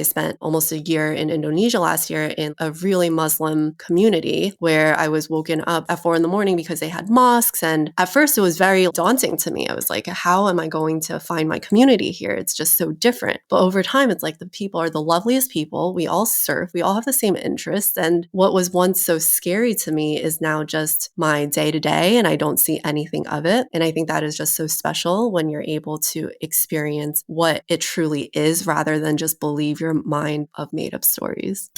I spent almost a year in Indonesia last year in a really Muslim community where I was woken up at 4 a.m. because they had mosques. And at first it was very daunting to me. I was like, how am I going to find my community here? It's just so different. But over time, it's like the people are the loveliest people. We all surf. We all have the same interests. And what was once so scary to me is now just my day to day, and I don't see anything of it. And I think that is just so special when you're able to experience what it truly is rather than just believe your mind of made up stories.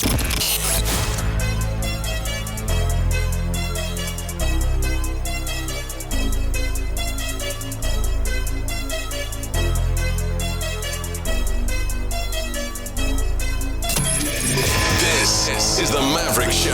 This is the Maverick Show,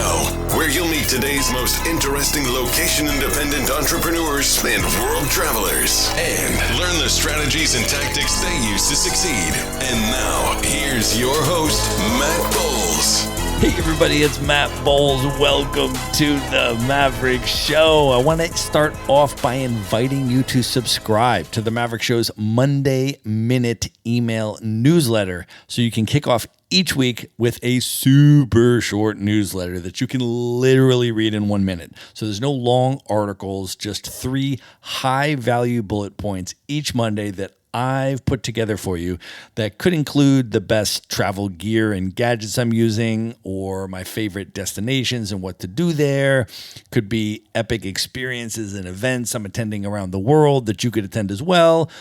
where you'll meet today's most interesting location-independent entrepreneurs and world travelers, and learn the strategies and tactics they use to succeed. And now, here's your host, Matt Bowles. Hey everybody, it's Matt Bowles. Welcome to the Maverick Show. I want to start off by inviting you to subscribe to the Maverick Show's Monday Minute email newsletter so you can kick off each week with a super short newsletter that you can literally read in 1 minute. So there's no long articles, just 3 high-value bullet points each Monday that I've put together for you that could include the best travel gear and gadgets I'm using, or my favorite destinations and what to do there. Could be epic experiences and events I'm attending around the world that you could attend as well.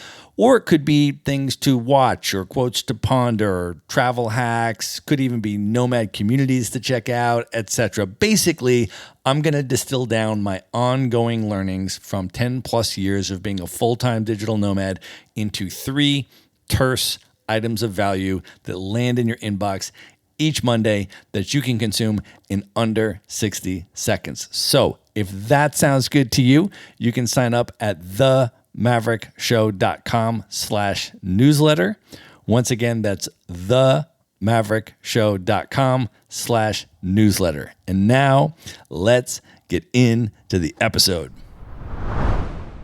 Or it could be things to watch or quotes to ponder, or travel hacks, could even be nomad communities to check out, etc. Basically, I'm going to distill down my ongoing learnings from 10 plus years of being a full-time digital nomad into 3 terse items of value that land in your inbox each Monday that you can consume in under 60 seconds. So if that sounds good to you, you can sign up at themaverickshow.com/newsletter. Once again, that's themaverickshow.com/newsletter. And now let's get into the episode.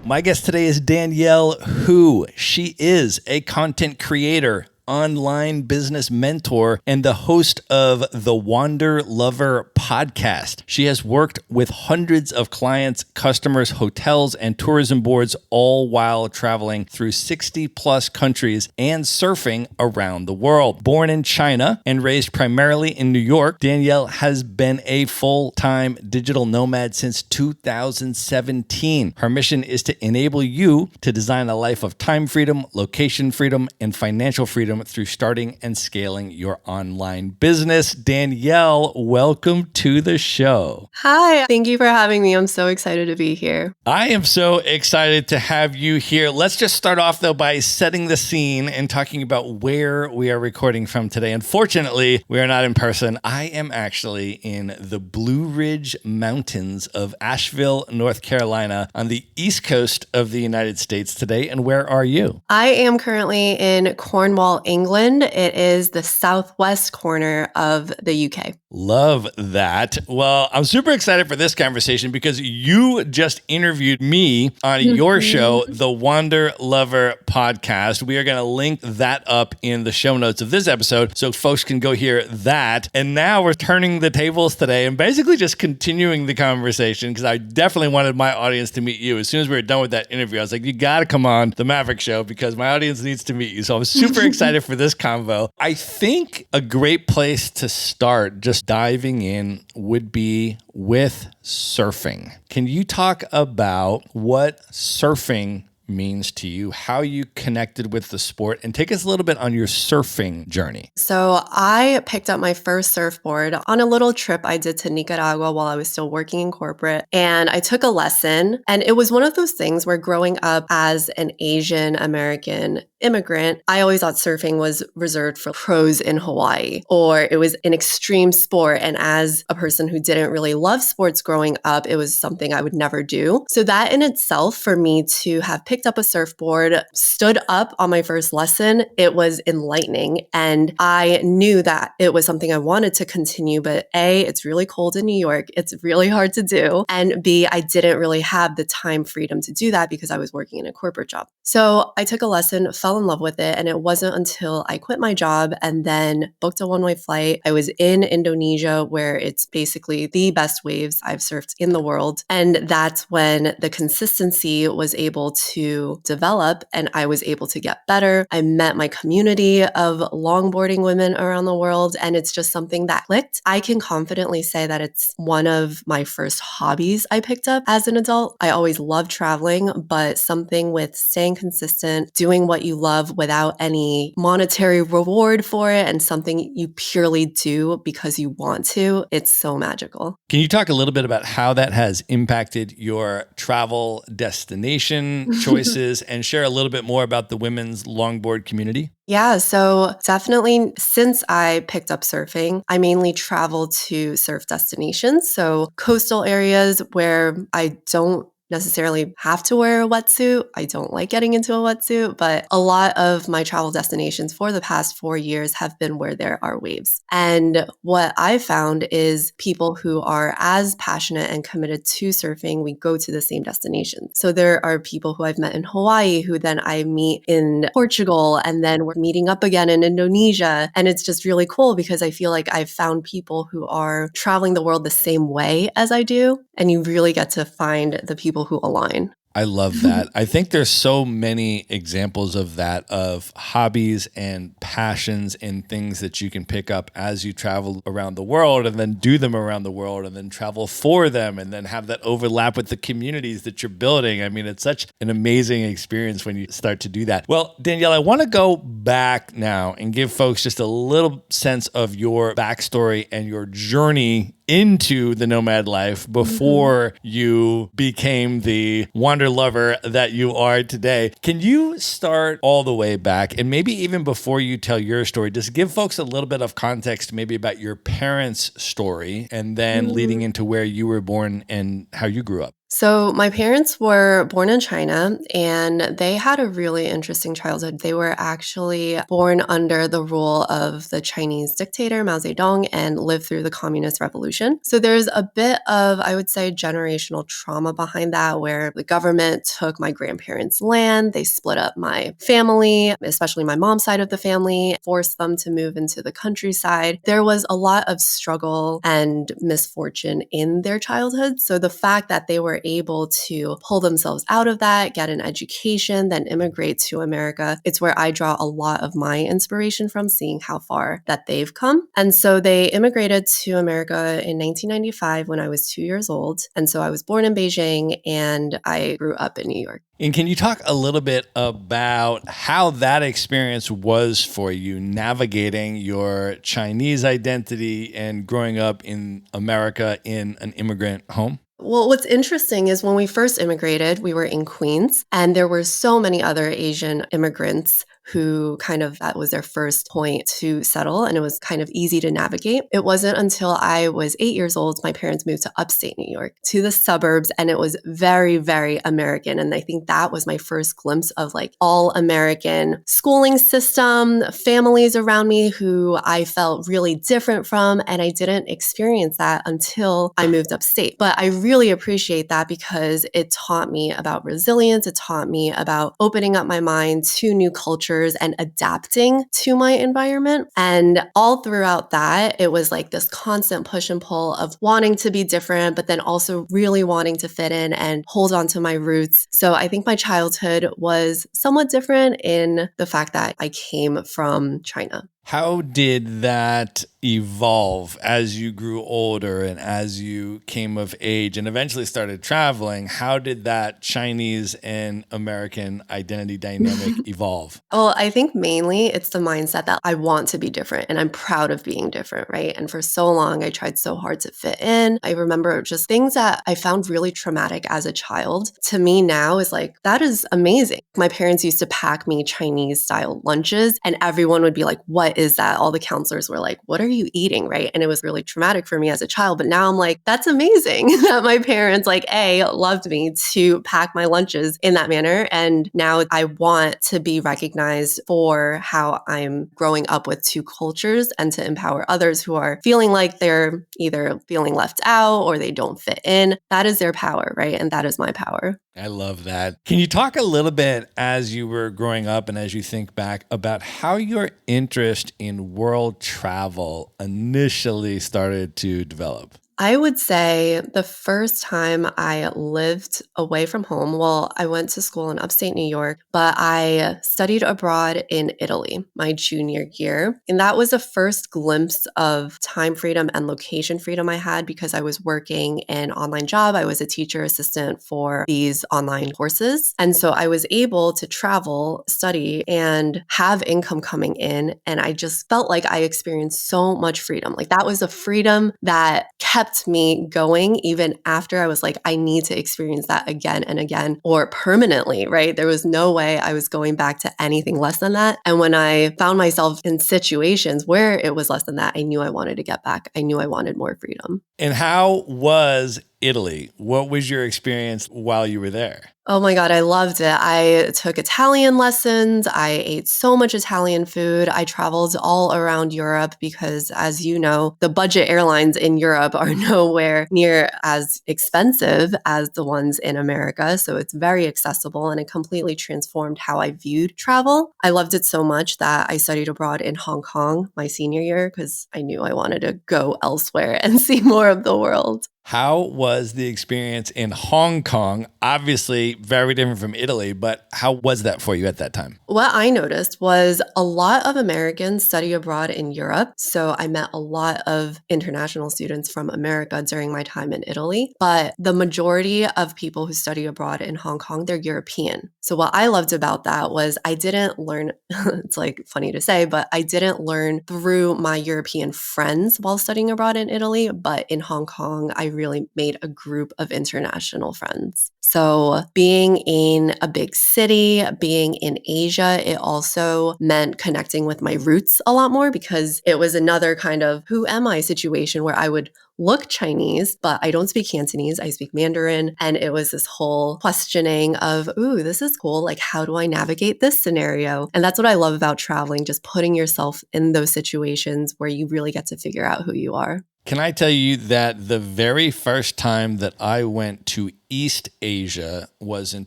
My guest today is Danielle Hu. She is a content creator, online business mentor, and the host of the Wanderlover podcast. She has worked with hundreds of clients, customers, hotels, and tourism boards, all while traveling through 60 plus countries and surfing around the world. Born in China and raised primarily in New York, Danielle has been a full-time digital nomad since 2017. Her mission is to enable you to design a life of time freedom, location freedom, and financial freedom through starting and scaling your online business. Danielle, welcome to the show. Hi, thank you for having me. I'm so excited to be here. I am so excited to have you here. Let's just start off though by setting the scene and talking about where we are recording from today. Unfortunately, we are not in person. I am actually in the Blue Ridge Mountains of Asheville, North Carolina, on the East Coast of the United States today. And where are you? I am currently in Cornwall, England. It is the southwest corner of the UK. Love that. Well, I'm super excited for this conversation because you just interviewed me on your show, the Wanderlover podcast. We are going to link that up in the show notes of this episode so folks can go hear that. And now we're turning the tables today and basically just continuing the conversation because I definitely wanted my audience to meet you. As soon as we were done with that interview, I was like, you got to come on the Maverick Show because my audience needs to meet you. So I'm super excited for this convo. I think a great place to start, just diving in, would be with surfing. Can you talk about what surfing means to you, how you connected with the sport, and take us a little bit on your surfing journey? So I picked up my first surfboard on a little trip I did to Nicaragua while I was still working in corporate. And I took a lesson. And it was one of those things where growing up as an Asian American immigrant, I always thought surfing was reserved for pros in Hawaii, or it was an extreme sport. And as a person who didn't really love sports growing up, it was something I would never do. So that in itself, for me to have picked up a surfboard, stood up on my first lesson, it was enlightening. And I knew that it was something I wanted to continue, but A, it's really cold in New York. It's really hard to do. And B, I didn't really have the time freedom to do that because I was working in a corporate job. So I took a lesson, fell fell in love with it. And it wasn't until I quit my job and then booked a one-way flight. I was in Indonesia, where it's basically the best waves I've surfed in the world. And that's when the consistency was able to develop and I was able to get better. I met my community of longboarding women around the world, and it's just something that clicked. I can confidently say that it's one of my first hobbies I picked up as an adult. I always loved traveling, but something with staying consistent, doing what you love without any monetary reward for it, and something you purely do because you want to, it's so magical. Can you talk a little bit about how that has impacted your travel destination choices and share a little bit more about the women's longboard community? Yeah, so definitely since I picked up surfing, I mainly travel to surf destinations. So coastal areas where I don't necessarily have to wear a wetsuit. I don't like getting into a wetsuit, but a lot of my travel destinations for the past 4 years have been where there are waves. And what I found is people who are as passionate and committed to surfing, we go to the same destination. So there are people who I've met in Hawaii who then I meet in Portugal, and then we're meeting up again in Indonesia. And it's just really cool because I feel like I've found people who are traveling the world the same way as I do. And you really get to find the people who align. I love that. I think there's so many examples of that, of hobbies and passions and things that you can pick up as you travel around the world and then do them around the world and then travel for them and then have that overlap with the communities that you're building. I mean, it's such an amazing experience when you start to do that. Well, Danielle, I want to go back now and give folks just a little sense of your backstory and your journey into the nomad life before you became the Wanderlover that you are today. Can you start all the way back, and maybe even before you tell your story, just give folks a little bit of context maybe about your parents' story and then leading into where you were born and how you grew up? So my parents were born in China, and they had a really interesting childhood. They were actually born under the rule of the Chinese dictator Mao Zedong and lived through the Communist Revolution. So there's a bit of, I would say, generational trauma behind that, where the government took my grandparents' land, they split up my family, especially my mom's side of the family, forced them to move into the countryside. There was a lot of struggle and misfortune in their childhood. So the fact that they were able to pull themselves out of that, get an education, then immigrate to America, it's where I draw a lot of my inspiration from, seeing how far that they've come. And so they immigrated to America in 1995 when I was 2 years old. And so I was born in Beijing and I grew up in New York. And can you talk a little bit about how that experience was for you, navigating your Chinese identity and growing up in America in an immigrant home? Well, what's interesting is when we first immigrated, we were in Queens, and there were so many other Asian immigrants who that was their first point to settle, and it was kind of easy to navigate. It wasn't until I was 8 years old, my parents moved to upstate New York, to the suburbs, and it was very, very American. And I think that was my first glimpse of all American schooling system, families around me who I felt really different from, and I didn't experience that until I moved upstate. But I really appreciate that because it taught me about resilience. It taught me about opening up my mind to new cultures and adapting to my environment. And all throughout that, it was this constant push and pull of wanting to be different, but then also really wanting to fit in and hold on to my roots. So I think my childhood was somewhat different in the fact that I came from China. How did that evolve as you grew older and as you came of age and eventually started traveling? How did that Chinese and American identity dynamic evolve? Well, I think mainly it's the mindset that I want to be different and I'm proud of being different, right? And for so long, I tried so hard to fit in. I remember just things that I found really traumatic as a child. To me now is that is amazing. My parents used to pack me Chinese style lunches and everyone would be like, what is that? All the counselors were like, what are you eating, right? And it was really traumatic for me as a child. But now I'm like, that's amazing that my parents loved me to pack my lunches in that manner. And now I want to be recognized for how I'm growing up with two cultures and to empower others who are feeling like they're either feeling left out or they don't fit in. That is their power, right? And that is my power. I love that. Can you talk a little bit as you were growing up and as you think back about how your interest in world travel initially started to develop? I would say the first time I lived away from home, well, I went to school in upstate New York, but I studied abroad in Italy my junior year. And that was the first glimpse of time freedom and location freedom I had because I was working an online job. I was a teacher assistant for these online courses. And so I was able to travel, study, and have income coming in. And I just felt like I experienced so much freedom. Like that was a freedom that kept me going even after I was like, I need to experience that again and again or permanently, right? There was no way I was going back to anything less than that. And when I found myself in situations where it was less than that, I knew I wanted to get back. I knew I wanted more freedom. And how was Italy? What was your experience while you were there? Oh my God, I loved it. I took Italian lessons. I ate so much Italian food. I traveled all around Europe because, as you know, the budget airlines in Europe are nowhere near as expensive as the ones in America. So it's very accessible and it completely transformed how I viewed travel. I loved it so much that I studied abroad in Hong Kong my senior year because I knew I wanted to go elsewhere and see more of the world. How was the experience in Hong Kong? Obviously, very different from Italy, but how was that for you at that time? What I noticed was a lot of Americans study abroad in Europe. So I met a lot of international students from America during my time in Italy. But the majority of people who study abroad in Hong Kong, they're European. So what I loved about that was I didn't learn, it's like funny to say, but I didn't learn through my European friends while studying abroad in Italy. But in Hong Kong, I really made a group of international friends. So being in a big city, being in Asia, it also meant connecting with my roots a lot more because it was another kind of who am I situation where I would look Chinese, but I don't speak Cantonese, I speak Mandarin. And it was this whole questioning of, ooh, this is cool. Like, how do I navigate this scenario? And that's what I love about traveling, just putting yourself in those situations where you really get to figure out who you are. Can I tell you that the very first time that I went to East Asia was in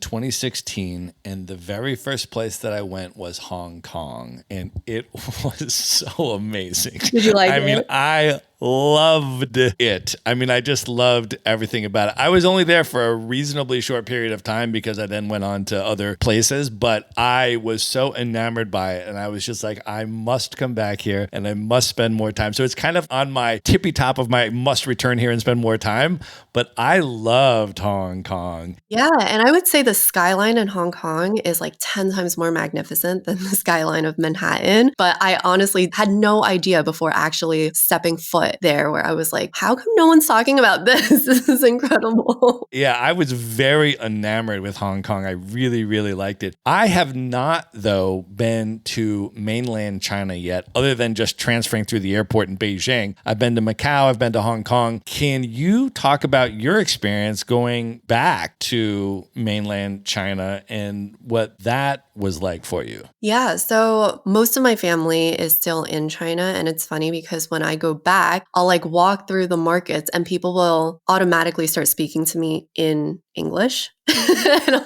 2016, and the very first place that I went was Hong Kong, and it was so amazing. Did you like it? I mean, I loved it. I mean, I just loved everything about it. I was only there for a reasonably short period of time because I then went on to other places, but I was so enamored by it, and I was just like, I must come back here and I must spend more time. So it's kind of on my tippy top of my must return here and spend more time, but I loved Hong Kong. Yeah, and I would say the skyline in Hong Kong is like 10 times more magnificent than the skyline of Manhattan. But I honestly had no idea before actually stepping foot there where I was like, how come no one's talking about this? This is incredible. Yeah, I was very enamored with Hong Kong. I really, really liked it. I have not, though, been to mainland China yet, other than just transferring through the airport in Beijing. I've been to Macau, I've been to Hong Kong. Can you talk about your experience going back to mainland China and what that was like for you? Yeah, so most of my family is still in China. And it's funny because when I go back, I'll like walk through the markets and people will automatically start speaking to me in English.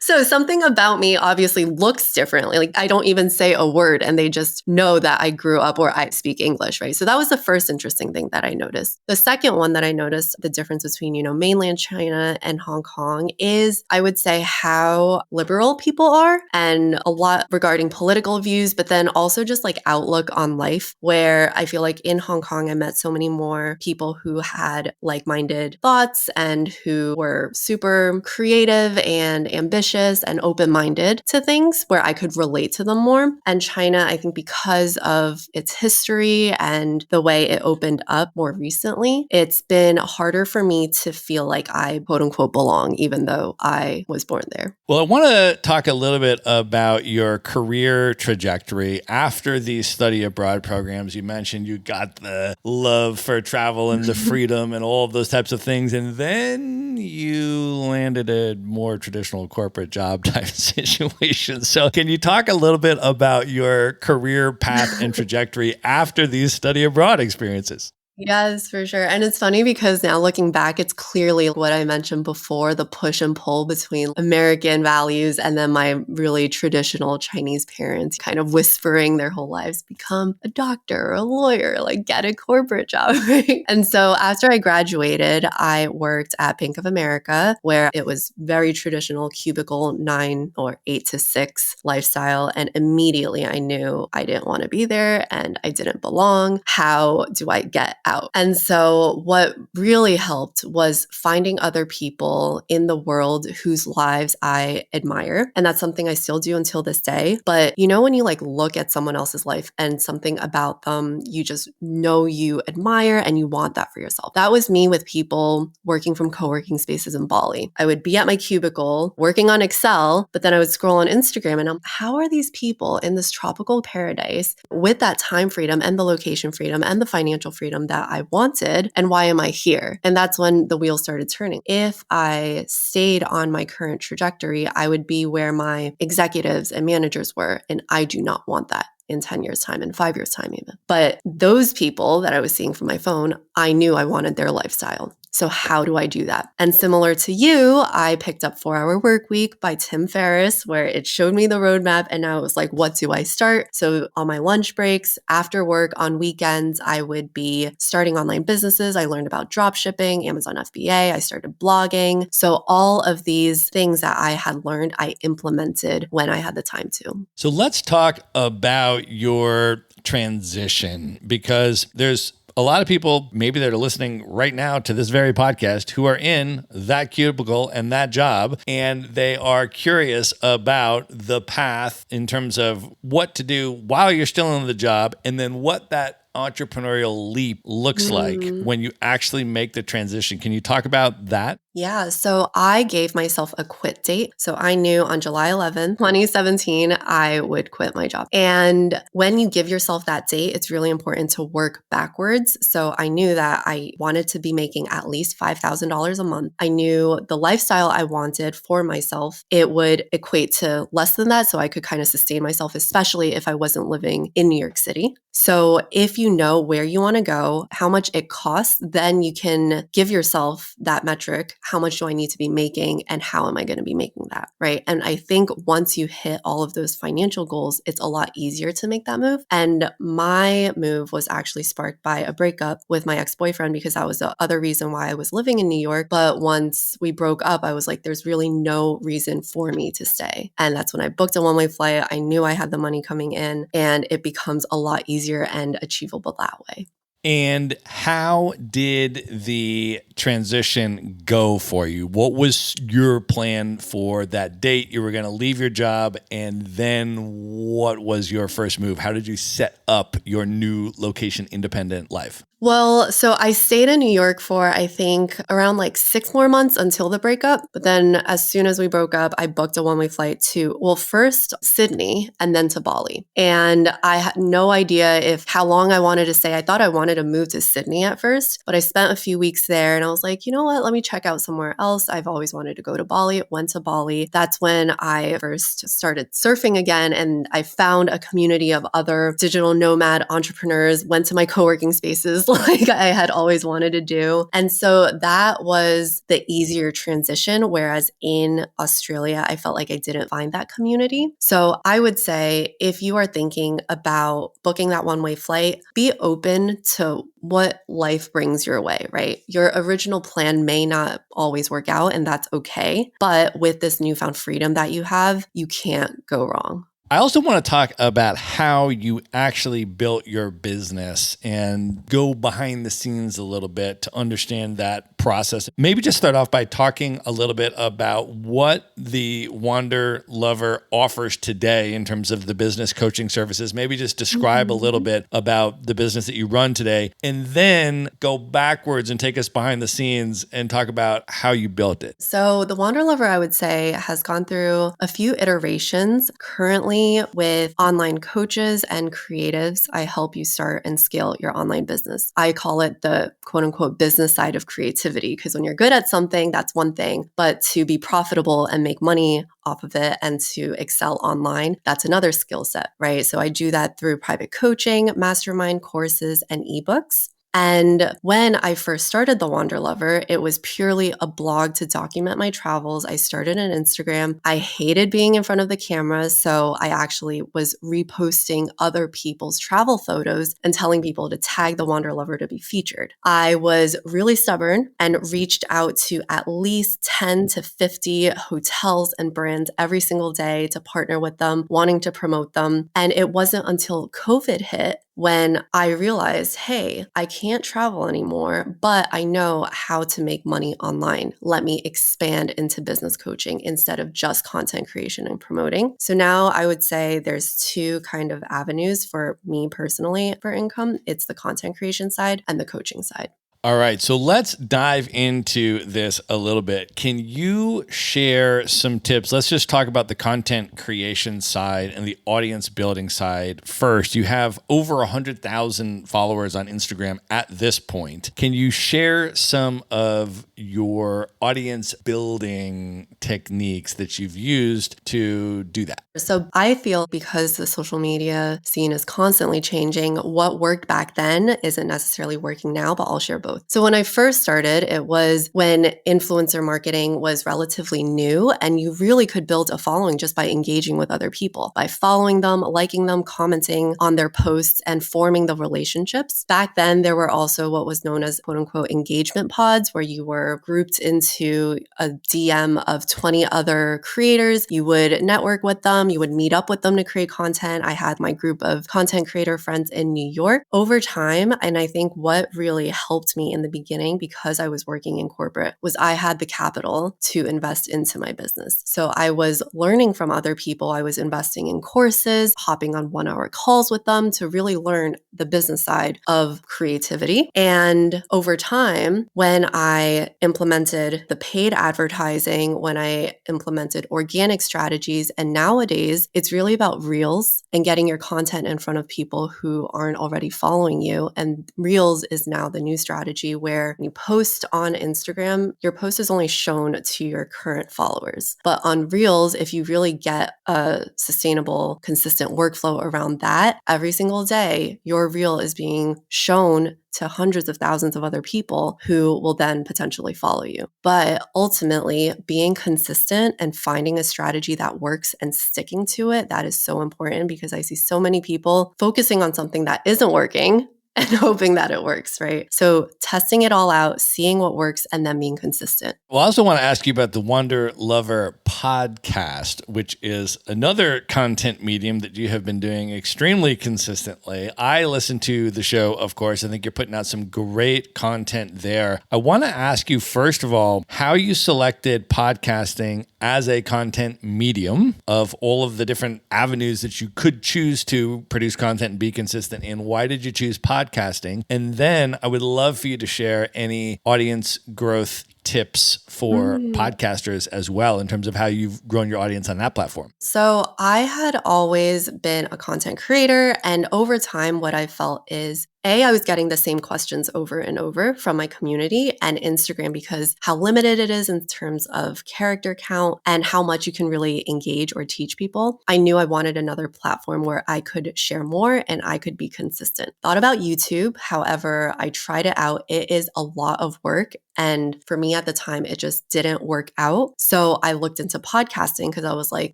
So something about me obviously looks differently. Like I don't even say a word and they just know that I grew up or I speak English, right? So that was the first interesting thing that I noticed. The second one that I noticed the difference between, mainland China and Hong Kong is I would say how liberal people are and a lot regarding political views, but then also just like outlook on life, where I feel like in Hong Kong, I met so many more people who had like-minded thoughts and who were super creative and ambitious and open-minded to things where I could relate to them more. And China, I think because of its history and the way it opened up more recently, it's been harder for me to feel like I quote unquote belong, even though I was born there. Well, I want to talk a little bit about your career trajectory after these study abroad programs. You mentioned you got the love for travel and the freedom and all of those types of things. And then you landed a more traditional corporate job type situation. So can you talk a little bit about your career path and trajectory after these study abroad experiences? Yes, for sure. And it's funny because now looking back, it's clearly what I mentioned before, the push and pull between American values and then my really traditional Chinese parents kind of whispering their whole lives, become a doctor or a lawyer, like get a corporate job, right? And so after I graduated, I worked at Bank of America, where it was very traditional cubicle 9 or 8 to 6 lifestyle. And immediately I knew I didn't want to be there and I didn't belong. How do I get out? And so what really helped was finding other people in the world whose lives I admire. And that's something I still do until this day. But you know, when you like look at someone else's life and something about them, you just know you admire and you want that for yourself. That was me with people working from co-working spaces in Bali. I would be at my cubicle working on Excel, but then I would scroll on Instagram and how are these people in this tropical paradise with that time freedom and the location freedom and the financial freedom that I wanted? And why am I here? And that's when the wheels started turning. If I stayed on my current trajectory, I would be where my executives and managers were. And I do not want that in 10 years' time, in 5 years' time, even. But those people that I was seeing from my phone, I knew I wanted their lifestyle. So how do I do that? And similar to you, I picked up 4 Hour Work Week by Tim Ferriss, where it showed me the roadmap. And now it was like, what do I start? So on my lunch breaks, after work, on weekends, I would be starting online businesses. I learned about drop shipping, Amazon FBA. I started blogging. So all of these things that I had learned, I implemented when I had the time to. So let's talk about your transition, because there's a lot of people maybe that are listening right now to this very podcast who are in that cubicle and that job, and they are curious about the path in terms of what to do while you're still in the job, and then what that entrepreneurial leap looks like when you actually make the transition. Can you talk about that? Yeah, so I gave myself a quit date. So I knew on July 11th, 2017, I would quit my job. And when you give yourself that date, it's really important to work backwards. So I knew that I wanted to be making at least $5,000 a month. I knew the lifestyle I wanted for myself, it would equate to less than that. So I could kind of sustain myself, especially if I wasn't living in New York City. So if you know where you want to go, how much it costs, then you can give yourself that metric. How much do I need to be making and how am I going to be making that, right? And I think once you hit all of those financial goals, it's a lot easier to make that move. And my move was actually sparked by a breakup with my ex-boyfriend, because that was the other reason why I was living in New York. But once we broke up, I was like, there's really no reason for me to stay. And that's when I booked a one-way flight. I knew I had the money coming in, and it becomes a lot easier and achievable that way. And how did the transition go for you? What was your plan for that date? You were going to leave your job, and then what was your first move? How did you set up your new location independent life? Well, so I stayed in New York for, I think, around like 6 more months until the breakup. But then as soon as we broke up, I booked a one-way flight to, well, first Sydney and then to Bali. And I had no idea how long I wanted to stay. I thought I wanted to move to Sydney at first, but I spent a few weeks there and I was like, you know what, let me check out somewhere else. I've always wanted to go to Bali. Went to Bali. That's when I first started surfing again. And I found a community of other digital nomad entrepreneurs, went to my co-working spaces like I had always wanted to do. And so that was the easier transition. Whereas in Australia, I felt like I didn't find that community. So I would say if you are thinking about booking that one-way flight, be open to what life brings your way, right? Your original plan may not always work out, and that's okay. But with this newfound freedom that you have, you can't go wrong. I also want to talk about how you actually built your business and go behind the scenes a little bit to understand that process. Maybe just start off by talking a little bit about what the Wanderlover offers today in terms of the business coaching services. Maybe just describe a little bit about the business that you run today, and then go backwards and take us behind the scenes and talk about how you built it. So the Wanderlover, I would say, has gone through a few iterations. Currently, with online coaches and creatives, I help you start and scale your online business. I call it the quote unquote business side of creativity, because when you're good at something, that's one thing, but to be profitable and make money off of it and to excel online, that's another skill set, right? So I do that through private coaching, mastermind courses, and ebooks. And when I first started the Wanderlover, it was purely a blog to document my travels. I started an Instagram. I hated being in front of the camera, so I actually was reposting other people's travel photos and telling people to tag the Wanderlover to be featured. I was really stubborn and reached out to at least 10 to 50 hotels and brands every single day to partner with them, wanting to promote them. And it wasn't until COVID hit when I realized, hey, I can't travel anymore, but I know how to make money online. Let me expand into business coaching instead of just content creation and promoting. So now I would say there's two kind of avenues for me personally for income. It's the content creation side and the coaching side. All right, so let's dive into this a little bit. Can you share some tips? Let's just talk about the content creation side and the audience building side first. You have over 100,000 followers on Instagram at this point. Can you share some of your audience building techniques that you've used to do that? So I feel because the social media scene is constantly changing, what worked back then isn't necessarily working now, but I'll share both. So when I first started, it was when influencer marketing was relatively new and you really could build a following just by engaging with other people, by following them, liking them, commenting on their posts and forming the relationships. Back then, there were also what was known as quote unquote engagement pods where you were grouped into a DM of 20 other creators. You would network with them. You would meet up with them to create content. I had my group of content creator friends in New York over time. And I think what really helped me in the beginning, because I was working in corporate, was I had the capital to invest into my business. So I was learning from other people. I was investing in courses, hopping on 1-hour calls with them to really learn the business side of creativity. And over time, when I implemented the paid advertising, when I implemented organic strategies, and nowadays it's really about reels and getting your content in front of people who aren't already following you. And reels is now the new strategy where when you post on Instagram, your post is only shown to your current followers. But on reels, if you really get a sustainable, consistent workflow around that, every single day, your reel is being shown to hundreds of thousands of other people who will then potentially follow you. But ultimately, being consistent and finding a strategy that works and sticking to it, that is so important because I see so many people focusing on something that isn't working and hoping that it works, right? So testing it all out, seeing what works, and then being consistent. Well, I also want to ask you about the Wanderlover podcast, which is another content medium that you have been doing extremely consistently. I listen to the show, of course. I think you're putting out some great content there. I want to ask you, first of all, how you selected podcasting as a content medium of all of the different avenues that you could choose to produce content and be consistent in. Why did you choose podcasting? And then I would love for you to share any audience growth tips for podcasters as well in terms of how you've grown your audience on that platform. So I had always been a content creator, and over time, what I felt is I was getting the same questions over and over from my community and Instagram because how limited it is in terms of character count and how much you can really engage or teach people. I knew I wanted another platform where I could share more and I could be consistent. Thought about YouTube. However, I tried it out. It is a lot of work. And for me at the time, it just didn't work out. So I looked into podcasting because I was like,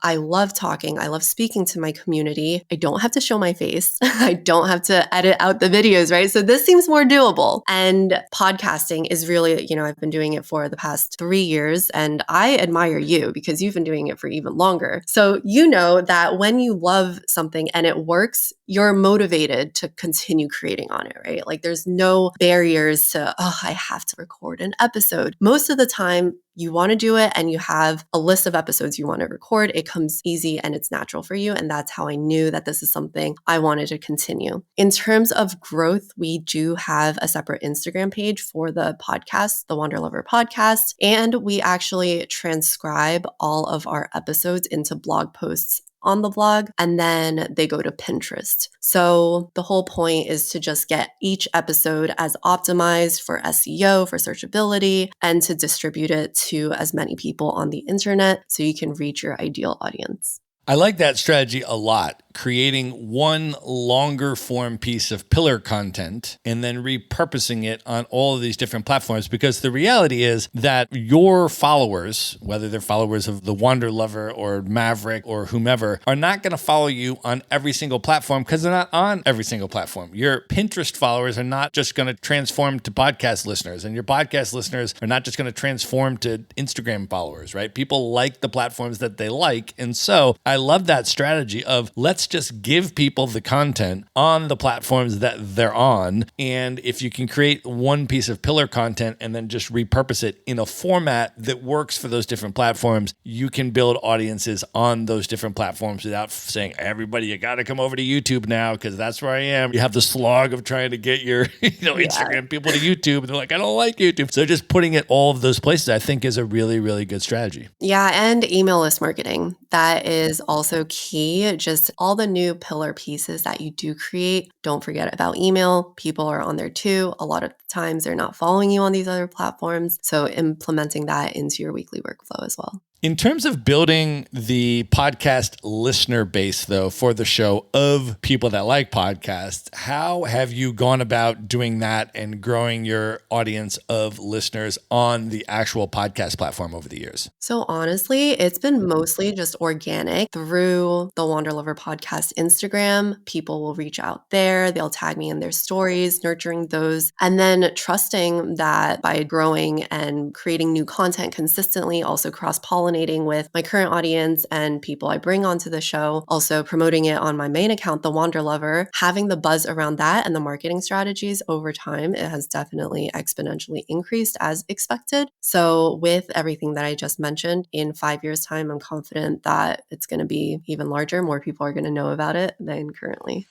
I love talking. I love speaking to my community. I don't have to show my face. I don't have to edit out the videos, right? So this seems more doable. And podcasting is really, I've been doing it for the past 3 years and I admire you because you've been doing it for even longer. So you know that when you love something and it works, you're motivated to continue creating on it, right? Like there's no barriers to, I have to record an episode. Most of the time, you want to do it and you have a list of episodes you want to record. It comes easy and it's natural for you. And that's how I knew that this is something I wanted to continue. In terms of growth, we do have a separate Instagram page for the podcast, the Wanderlover podcast, and we actually transcribe all of our episodes into blog posts on the blog, and then they go to Pinterest. So the whole point is to just get each episode as optimized for SEO, for searchability, and to distribute it to as many people on the internet so you can reach your ideal audience. I like that strategy a lot. Creating one longer form piece of pillar content and then repurposing it on all of these different platforms. Because the reality is that your followers, whether they're followers of the Wanderlover or Maverick or whomever, are not going to follow you on every single platform because they're not on every single platform. Your Pinterest followers are not just going to transform to podcast listeners, and your podcast listeners are not just going to transform to Instagram followers, right? People like the platforms that they like. And so I love that strategy of let's just give people the content on the platforms that they're on. And if you can create one piece of pillar content and then just repurpose it in a format that works for those different platforms, you can build audiences on those different platforms without saying, everybody, you got to come over to YouTube now because that's where I am. You have the slog of trying to get your Instagram people to YouTube. And they're like, I don't like YouTube. So just putting it all of those places, I think, is a really, really good strategy. Yeah, and email list marketing. That is also key. Just all the new pillar pieces that you do create, don't forget about email. People are on there too. A lot of times they're not following you on these other platforms. So implementing that into your weekly workflow as well. In terms of building the podcast listener base, though, for the show of people that like podcasts, how have you gone about doing that and growing your audience of listeners on the actual podcast platform over the years? So honestly, it's been mostly just organic through the Wanderlover podcast Instagram. People will reach out there. They'll tag me in their stories, nurturing those, and then trusting that by growing and creating new content consistently, also cross-pollinating with my current audience and people I bring onto the show, also promoting it on my main account, the Wanderlover, having the buzz around that and the marketing strategies over time, it has definitely exponentially increased as expected. So with everything that I just mentioned, in 5 years' time, I'm confident that it's going to be even larger. More people are going to know about it than currently.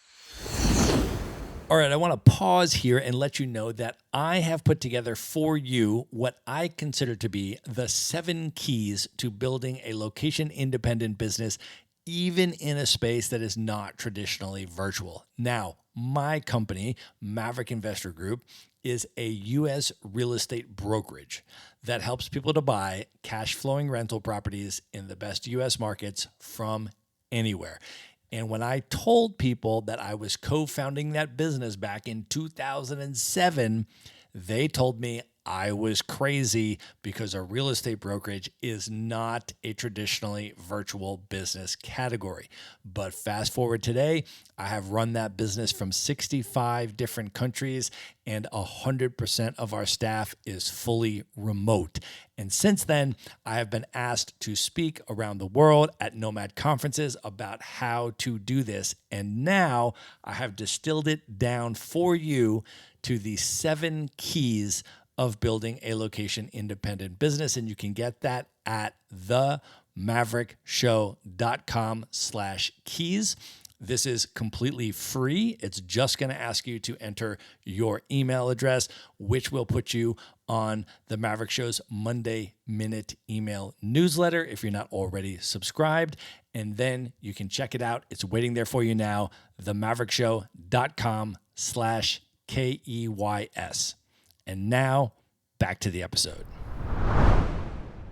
All right, I want to pause here and let you know that I have put together for you what I consider to be the 7 keys to building a location-independent business, even in a space that is not traditionally virtual. Now, my company, Maverick Investor Group, is a U.S. real estate brokerage that helps people to buy cash-flowing rental properties in the best U.S. markets from anywhere. And when I told people that I was co-founding that business back in 2007, they told me I was crazy because a real estate brokerage is not a traditionally virtual business category. But fast forward today, I have run that business from 65 different countries, and 100% of our staff is fully remote. And since then, I have been asked to speak around the world at Nomad conferences about how to do this. And now I have distilled it down for you to the 7 keys of building a location-independent business. And you can get that at themaverickshow.com/keys. This is completely free. It's just going to ask you to enter your email address, which will put you on the Maverick Show's Monday Minute email newsletter if you're not already subscribed. And then you can check it out. It's waiting there for you now, themaverickshow.com/KEYS. And now, back to the episode.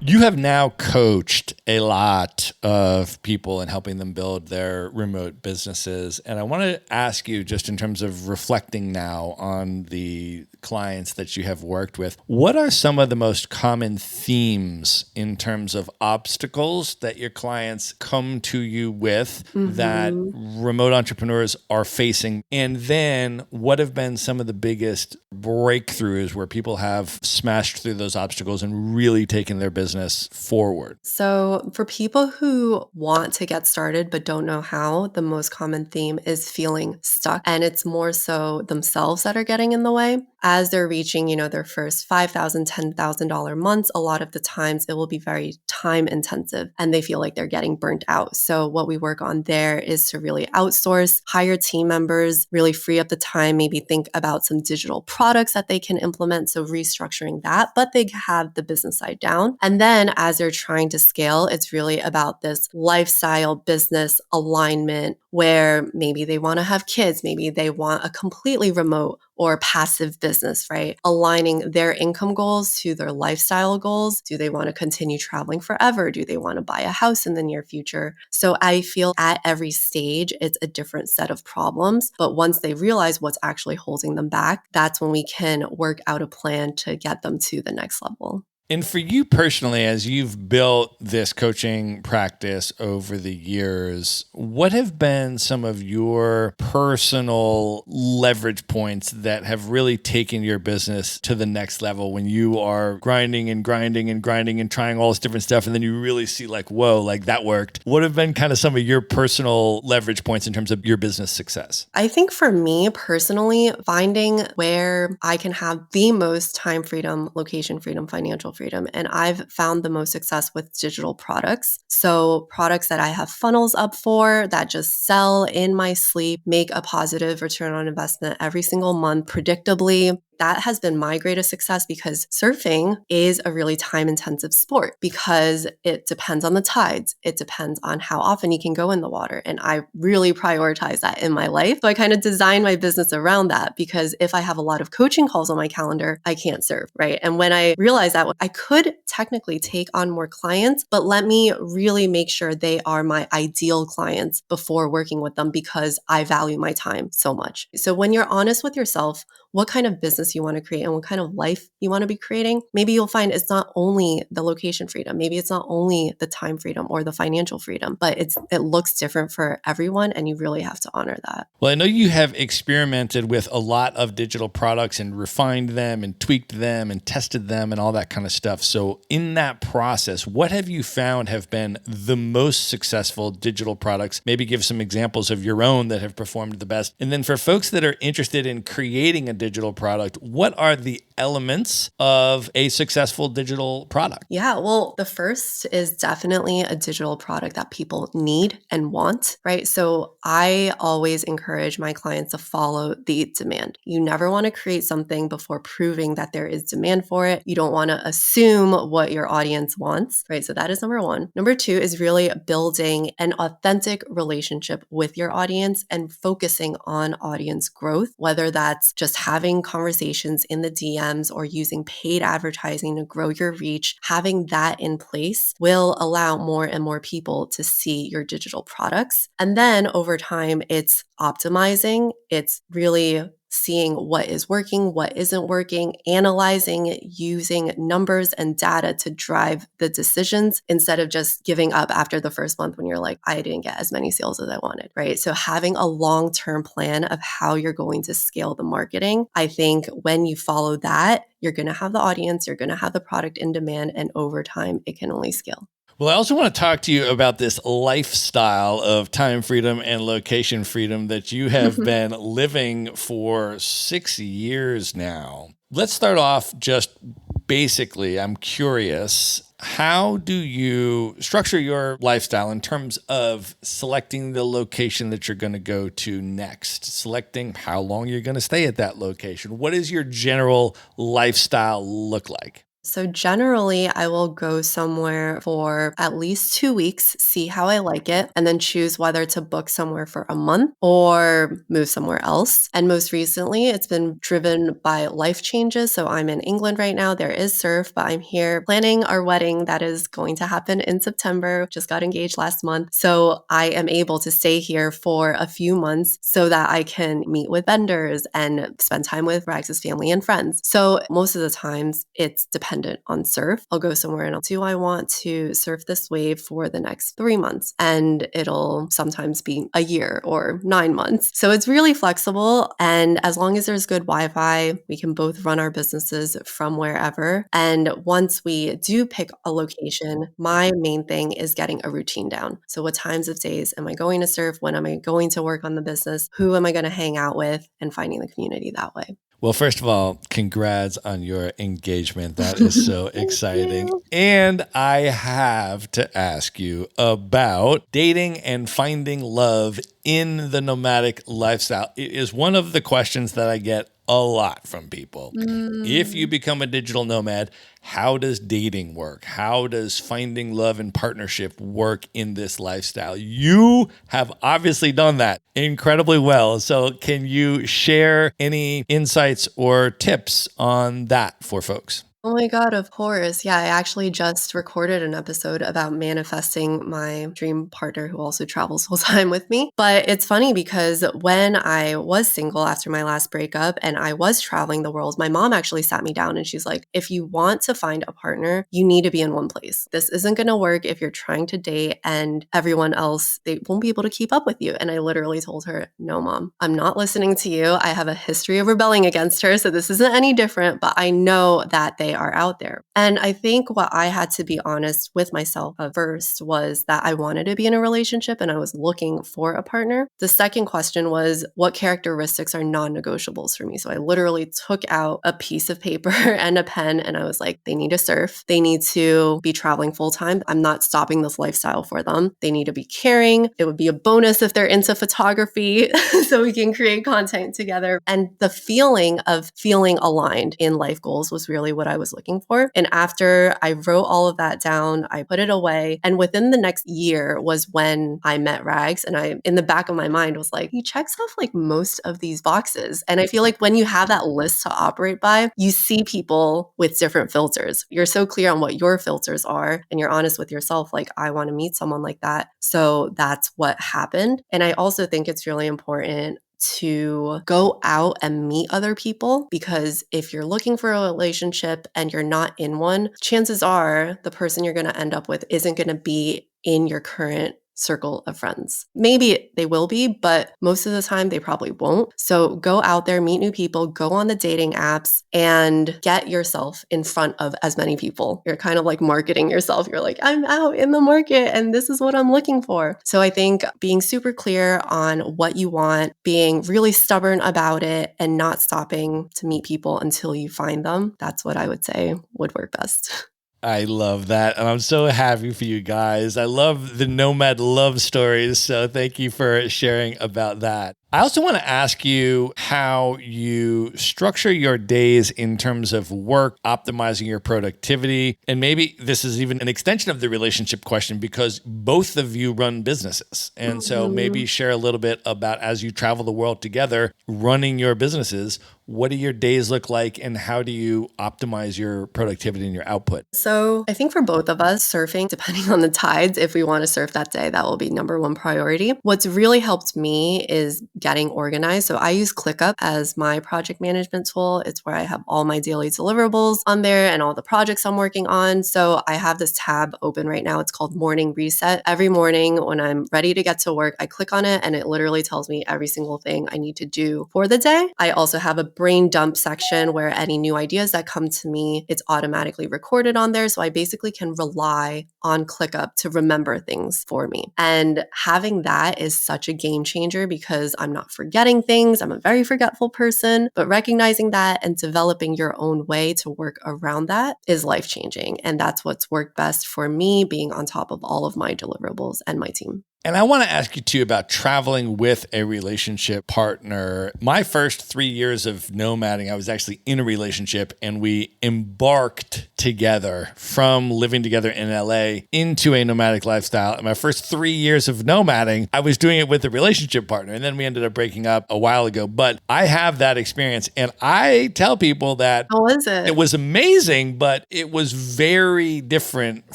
You have now coached a lot of people and helping them build their remote businesses. And I want to ask you, just in terms of reflecting now on the clients that you have worked with, what are some of the most common themes in terms of obstacles that your clients come to you with that remote entrepreneurs are facing? And then what have been some of the biggest breakthroughs where people have smashed through those obstacles and really taken their business forward? So for people who want to get started but don't know how, the most common theme is feeling stuck. And it's more so themselves that are getting in the way. As they're reaching, their first $5,000, $10,000 months, a lot of the times it will be very time intensive and they feel like they're getting burnt out. So what we work on there is to really outsource, hire team members, really free up the time, maybe think about some digital products that they can implement. So restructuring that, but they have the business side down. And And then as they're trying to scale, it's really about this lifestyle business alignment where maybe they want to have kids, maybe they want a completely remote or passive business, right? Aligning their income goals to their lifestyle goals. Do they want to continue traveling forever? Do they want to buy a house in the near future? So I feel at every stage, it's a different set of problems. But once they realize what's actually holding them back, that's when we can work out a plan to get them to the next level. And for you personally, as you've built this coaching practice over the years, what have been some of your personal leverage points that have really taken your business to the next level when you are grinding and grinding and grinding and trying all this different stuff, and then you really see like, whoa, like that worked? What have been kind of some of your personal leverage points in terms of your business success? I think for me personally, finding where I can have the most time freedom, location freedom, financial freedom. And I've found the most success with digital products. So products that I have funnels up for that just sell in my sleep, make a positive return on investment every single month predictably. That has been my greatest success because surfing is a really time intensive sport because it depends on the tides. It depends on how often you can go in the water. And I really prioritize that in my life. So I kind of design my business around that because if I have a lot of coaching calls on my calendar, I can't surf, right? And when I realized that I could technically take on more clients, but let me really make sure they are my ideal clients before working with them because I value my time so much. So when you're honest with yourself, what kind of business you want to create and what kind of life you want to be creating, maybe you'll find it's not only the location freedom, maybe it's not only the time freedom or the financial freedom, but it looks different for everyone and you really have to honor that. Well, I know you have experimented with a lot of digital products and refined them and tweaked them and tested them and all that kind of stuff. So in that process, what have you found have been the most successful digital products? Maybe give some examples of your own that have performed the best. And then for folks that are interested in creating a digital product, what are the elements of a successful digital product? Yeah, well, the first is definitely a digital product that people need and want, right? So I always encourage my clients to follow the demand. You never want to create something before proving that there is demand for it. You don't want to assume what your audience wants, right? So that is number one. Number two is really building an authentic relationship with your audience and focusing on audience growth, whether that's just having conversations in the DMs or using paid advertising to grow your reach. Having that in place will allow more and more people to see your digital products. And then over time, it's optimizing. It's really seeing what is working, what isn't working, analyzing, using numbers and data to drive the decisions instead of just giving up after the first month when you're like, I didn't get as many sales as I wanted, right? So having a long-term plan of how you're going to scale the marketing, I think when you follow that, you're going to have the audience, you're going to have the product in demand, and over time, it can only scale. Well, I also want to talk to you about this lifestyle of time freedom and location freedom that you have been living for 6 years now. Let's start off just basically, I'm curious, how do you structure your lifestyle in terms of selecting the location that you're going to go to next, selecting how long you're going to stay at that location? What does your general lifestyle look like? So generally, I will go somewhere for at least 2 weeks, see how I like it, and then choose whether to book somewhere for a month or move somewhere else. And most recently, it's been driven by life changes. So I'm in England right now. There is surf, but I'm here planning our wedding that is going to happen in September. Just got engaged last month. So I am able to stay here for a few months so that I can meet with vendors and spend time with Rags' family and friends. So most of the times, it's dependent on surf. I'll go somewhere and do I want to surf this wave for the next 3 months? And it'll sometimes be a year or 9 months. So it's really flexible. And as long as there's good Wi-Fi, we can both run our businesses from wherever. And once we do pick a location, my main thing is getting a routine down. So what times of days am I going to surf? When am I going to work on the business? Who am I going to hang out with? And finding the community that way. Well, first of all, congrats on your engagement. That is so exciting. And I have to ask you about dating and finding love in the nomadic lifestyle. It is one of the questions that I get a lot from people. If you become a digital nomad, how does dating work? How does finding love and partnership work in this lifestyle? You have obviously done that incredibly well. So can you share any insights or tips on that for folks? Oh my God, of course. Yeah, I actually just recorded an episode about manifesting my dream partner who also travels full time with me. But it's funny because when I was single after my last breakup and I was traveling the world, my mom actually sat me down and she's like, if you want to find a partner, you need to be in one place. This isn't going to work if you're trying to date and everyone else, they won't be able to keep up with you. And I literally told her, no, mom, I'm not listening to you. I have a history of rebelling against her. So this isn't any different, but I know that they are out there. And I think what I had to be honest with myself first was that I wanted to be in a relationship and I was looking for a partner. The second question was, what characteristics are non-negotiables for me? So I literally took out a piece of paper and a pen and I was like, they need to surf. They need to be traveling full time. I'm not stopping this lifestyle for them. They need to be caring. It would be a bonus if they're into photography so we can create content together. And the feeling of feeling aligned in life goals was really what I was looking for. And after I wrote all of that down, I put it away. And within the next year was when I met Rags. And I, in the back of my mind, was like, he checks off like most of these boxes. And I feel like when you have that list to operate by, you see people with different filters. You're so clear on what your filters are and you're honest with yourself. Like, I want to meet someone like that. So that's what happened. And I also think it's really important to go out and meet other people, because if you're looking for a relationship and you're not in one, chances are the person you're going to end up with isn't going to be in your current circle of friends. Maybe they will be, but most of the time they probably won't. So go out there, meet new people, go on the dating apps and get yourself in front of as many people. You're kind of like marketing yourself. You're like, I'm out in the market and this is what I'm looking for. So I think being super clear on what you want, being really stubborn about it and not stopping to meet people until you find them, that's what I would say would work best. I love that. And I'm so happy for you guys. I love the nomad love stories. So thank you for sharing about that. I also want to ask you how you structure your days in terms of work, optimizing your productivity. And maybe this is even an extension of the relationship question because both of you run businesses. And so maybe share a little bit about, as you travel the world together, running your businesses, what do your days look like and how do you optimize your productivity and your output? So I think for both of us, surfing, depending on the tides, if we want to surf that day, that will be number one priority. What's really helped me is getting organized. So I use ClickUp as my project management tool. It's where I have all my daily deliverables on there and all the projects I'm working on. So I have this tab open right now. It's called Morning Reset. Every morning when I'm ready to get to work, I click on it and it literally tells me every single thing I need to do for the day. I also have a brain dump section where any new ideas that come to me, it's automatically recorded on there. So I basically can rely on ClickUp to remember things for me. And having that is such a game changer because I'm not forgetting things. I'm a very forgetful person, but recognizing that and developing your own way to work around that is life-changing. And that's what's worked best for me, being on top of all of my deliverables and my team. And I want to ask you too about traveling with a relationship partner. My first 3 years of nomading, I was actually in a relationship and we embarked together from living together in LA into a nomadic lifestyle. And my first 3 years of nomading, I was doing it with a relationship partner. And then we ended up breaking up a while ago. But I have that experience. And I tell people that How was it? it was amazing, but it was very different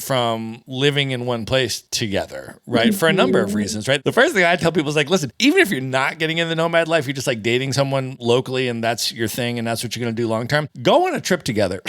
from living in one place together, right? For a number of reasons, right? The first thing I tell people is like, listen, even if you're not getting in the nomad life, you're just like dating someone locally and that's your thing and that's what you're going to do long term, go on a trip together.